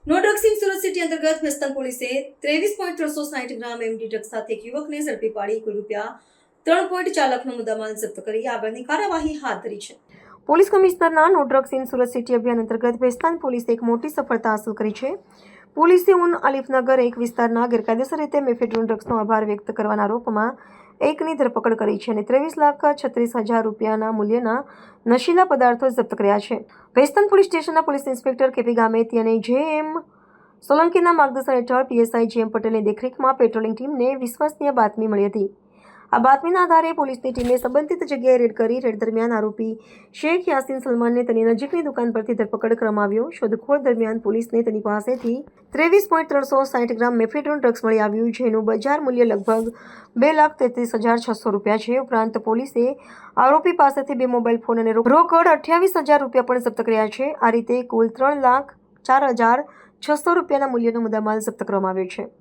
No drugs in Surat city અંતર્ગત western પોલીસે 23.360 ગ્રામ MD drugs સાથે એક યુવકને ઝડપી પાડી કુલ રૂપિયા 3.4 લાખનો મુદ્દામાલ જપ્ત કરી આગળની કાર્યવાહી હાથ ધરી છે। પોલીસ કમિશનરના no drugs in Surat city અભિયાન અંતર્ગત વેસ્ટર્ન પોલીસે એક મોટી સફળતા હાંસલ કરી છે। પોલીસે આલિફનગર એક વિસ્તારના ગેરકાયદેસર રીતે મેફેડ્રોન ડ્રગ્સનો આભાર વ્યક્ત કરવાના આરોપમાં એકની ધરપકડ કરી છે અને 23,36,000 રૂપિયાના મૂલ્યના નશીલા પદાર્થો જપ્ત કર્યા છે। વેસ્ટર્ન પોલીસ સ્ટેશનના પોલીસ ઇન્સ્પેક્ટર કેપી ગામેતી અને જે.એમ. સોલંકીના માર્ગદર્શન હેઠળ પીએસઆઈ જે.એમ. પટેલની દેખરેખમાં પેટ્રોલિંગ ટીમને વિશ્વસનીય બાતમી મળી હતી। આ બાતમીના આધારે પોલીસની ટીમે સંબંધિત જગ્યાએ રેડ કરી રેડ દરમિયાન આરોપી શેખ યાસીન સલમાનને તેની નજીકની દુકાન પરથી ધરપકડ કરવામાં આવ્યો। શોધખોળ દરમિયાન પોલીસને તેની પાસેથી 23.360 ગ્રામ મેફેડ્રોન ડ્રગ્સ મળી આવ્યું, જેનું બજાર મૂલ્ય લગભગ 2,33,600 રૂપિયા છે। ઉપરાંત પોલીસે આરોપી પાસેથી 2 મોબાઈલ ફોન અને રોકડ 28,000 રૂપિયા પણ જપ્ત કર્યા છે। આ રીતે કુલ 3,04,600 રૂપિયાના મૂલ્યનો મુદ્દામાલ જપ્ત કરવામાં આવ્યો છે।